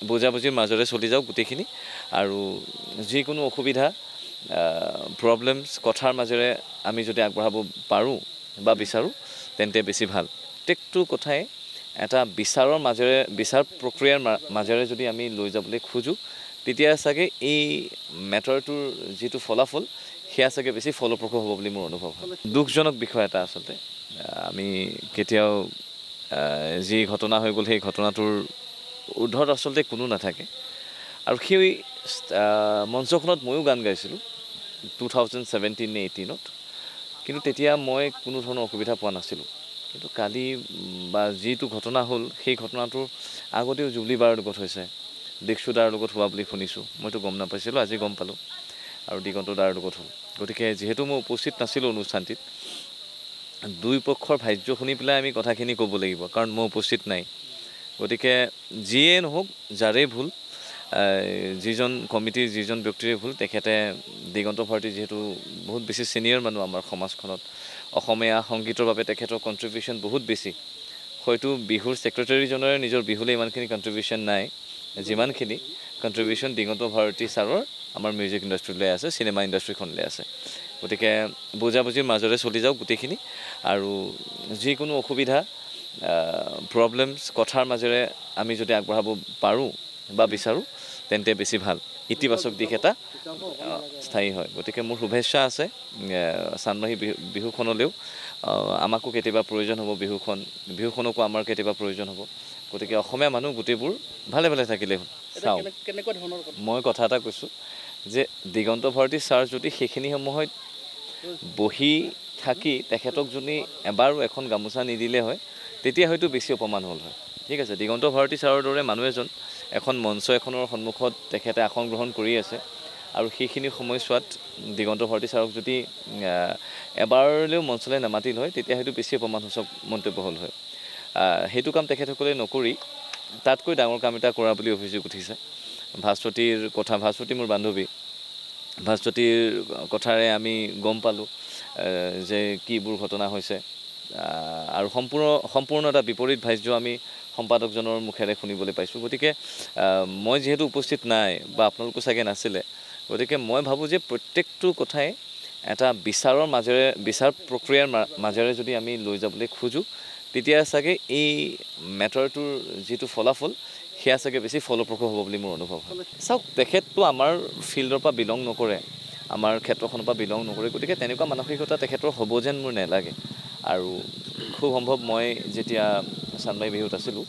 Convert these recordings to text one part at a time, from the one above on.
বুজাবুজিৰ মাজৰে চলি যাওক গোটেইখিনি আৰু যিকোনো অসুবিধা প্ৰব্লেমছ কথাৰ মাজেৰে আমি যদি আগবঢ়াব পাৰোঁ বা বিচাৰোঁ তেন্তে বেছি ভাল প্ৰত্যেকটো কথাই এটা বিচাৰ প্ৰক্ৰিয়াৰ মাজেৰে যদি আমি লৈ যাবলৈ খোজোঁ তেতিয়া চাগে এই মেটাৰটোৰ যিটো ফলাফল সেয়া চাগে বেছি ফলপ্ৰসূ হ'ব বুলি মোৰ অনুভৱ হয় দুখজনক বিষয় এটা আচলতে আমি কেতিয়াও যি ঘটনা হৈ গ'ল সেই ঘটনাটোৰ উৰ্ধত আচলতে কোনো নাথাকে আৰু সেই মঞ্চখনত ময়ো গান গাইছিলোঁ 2017 নে 18ত কিন্তু তেতিয়া মই কোনো ধৰণৰ অসুবিধা পোৱা নাছিলোঁ কিন্তু কালি বা যিটো ঘটনা হ'ল সেই ঘটনাটোৰ আগতেও জুবলি বাৰ লগত হৈছে দীক্ষুদাৰ লগত হোৱা বুলি শুনিছোঁ মইতো গম নাপাইছিলোঁ আজি গম পালোঁ আৰু দিগন্ত দাৰ লগত হ'ল গতিকে যিহেতু মই উপস্থিত নাছিলোঁ অনুষ্ঠানটিত দুই পক্ষৰ ভাষ্য শুনি পেলাই আমি কথাখিনি ক'ব লাগিব কাৰণ মই উপস্থিত নাই গতিকে যিয়ে নহওক যাৰে ভুল যিজন কমিটিৰ যিজন ব্যক্তিৰে ভুল তেখেতে দিগন্ত ভাৰতী যিহেতু বহুত বেছি সিনিয়ৰ মানুহ আমাৰ সমাজখনত অসমীয়া সংগীতৰ বাবে তেখেতৰ কণ্ট্ৰিবিউশ্যন বহুত বেছি হয়তো বিহুৰ ছেক্ৰেটাৰীজনৰে নিজৰ বিহুলৈ ইমানখিনি কণ্ট্ৰিবিউশ্যন নাই যিমানখিনি কণ্ট্ৰিবিউশ্যন দিগন্ত ভাৰতী ছাৰৰ আমাৰ মিউজিক ইণ্ডাষ্ট্ৰীলৈ আছে চিনেমা ইণ্ডাষ্ট্ৰীখনলৈ আছে গতিকে বুজাবুজিৰ মাজৰে চলি যাওক গোটেইখিনি আৰু যিকোনো অসুবিধা প্ৰব্লেমছ কথাৰ মাজেৰে আমি যদি আগবঢ়াব পাৰোঁ বা বিচাৰোঁ তেন্তে বেছি ভাল ইতিবাচক দিশ এটা স্থায়ী হয় গতিকে মোৰ শুভেচ্ছা আছে চানমাহী বিহুখনলৈও আমাকো কেতিয়াবা প্ৰয়োজন হ'ব বিহুখনকো আমাৰ কেতিয়াবা প্ৰয়োজন হ'ব গতিকে অসমীয়া মানুহ গোটেইবোৰ ভালে ভালে থাকিলে হ'ল চাওঁ মই কথা এটা কৈছোঁ যে দিগন্ত ভাৰতী ছাৰ যদি সেইখিনি সময়ত বহি থাকি তেখেতক যদি এবাৰো এখন গামোচা নিদিলে হয় তেতিয়া হয়তো বেছি অপমান হ'ল হয় ঠিক আছে দিগন্ত ভাৰতী ছাৰৰ দৰে মানুহ এজন এখন মঞ্চ এখনৰ সন্মুখত তেখেতে আসন গ্ৰহণ কৰি আছে আৰু সেইখিনি সময়ছোৱাত দিগন্ত ভাৰতী ছাৰক যদি এবাৰলৈও মঞ্চলৈ নামাতিল হয় তেতিয়া হয়তো বেছি অপমানসূচক মন্তব্য হ'ল হয় সেইটো কাম তেখেতসকলে নকৰি তাতকৈ ডাঙৰ কাম এটা কৰা বুলি অভিযোগ উঠিছে ভাস্বতী মোৰ বান্ধৱী ভাস্বতীৰ কথাৰে আমি গম পালোঁ যে কিবোৰ ঘটনা হৈছে আৰু সম্পূৰ্ণ এটা বিপৰীত ভাষ্য আমি সম্পাদকজনৰ মুখেৰে শুনিবলৈ পাইছোঁ গতিকে মই যিহেতু উপস্থিত নাই বা আপোনালোকো চাগে নাছিলে গতিকে মই ভাবোঁ যে প্ৰত্যেকটো কথাই এটা বিচাৰ প্ৰক্ৰিয়াৰ মাজেৰে যদি আমি লৈ যাবলৈ খোজোঁ তেতিয়া চাগে এই মেটাৰটোৰ যিটো ফলাফল সেয়া চাগে বেছি ফলপ্ৰসূ হ'ব বুলি মোৰ অনুভৱ হয় চাওক তেখেতটো আমাৰ ফিল্ডৰ পৰা বিলং নকৰে আমাৰ ক্ষেত্ৰখনৰ পৰা বিলং নকৰে গতিকে তেনেকুৱা মানসিকতা তেখেতৰ হ'ব যেন মোৰ নালাগে আৰু খুব সম্ভৱ মই যেতিয়া চানমাহী বিহুত আছিলোঁ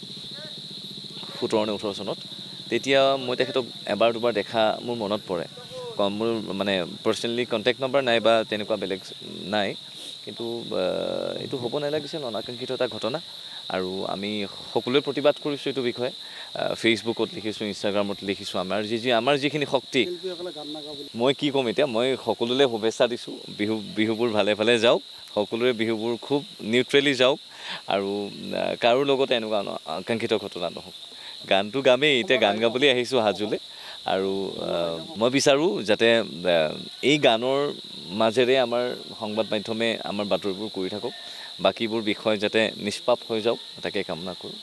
17 নে 18 চনত তেতিয়া মই তেখেতক এবাৰ দুবাৰ দেখা মোৰ মনত পৰে মোৰ মানে পাৰ্চনেলি কণ্টেক্ট নম্বৰ নাই বা তেনেকুৱা বেলেগ নাই কিন্তু এইটো হ'ব নালাগিছিল অনাকাংক্ষিত এটা ঘটনা আৰু আমি সকলোৱে প্ৰতিবাদ কৰিছোঁ এইটো বিষয়ে ফেচবুকত লিখিছোঁ ইনষ্টাগ্ৰামত লিখিছোঁ আমাৰ যিখিনি শক্তি মই কি ক'ম এতিয়া মই সকলোলৈ শুভেচ্ছা দিছোঁ বিহুবোৰ ভালে ভালে যাওক সকলোৰে বিহুবোৰ খুব নিউট্ৰেলি যাওক আৰু কাৰো লগতে এনেকুৱা আকাংক্ষিত ঘটনা নহওক গানটো গামেই এতিয়া গান গাবলৈ আহিছোঁ হাজোলৈ আৰু মই বিচাৰোঁ যাতে এই গানৰ মাজেৰে আমাৰ সংবাদ মাধ্যমে আমাৰ বাতৰিবোৰ কৰি থাকক বাকীবোৰ বিষয় যাতে নিষ্পাপ হৈ যাওক তাকে কামনা কৰোঁ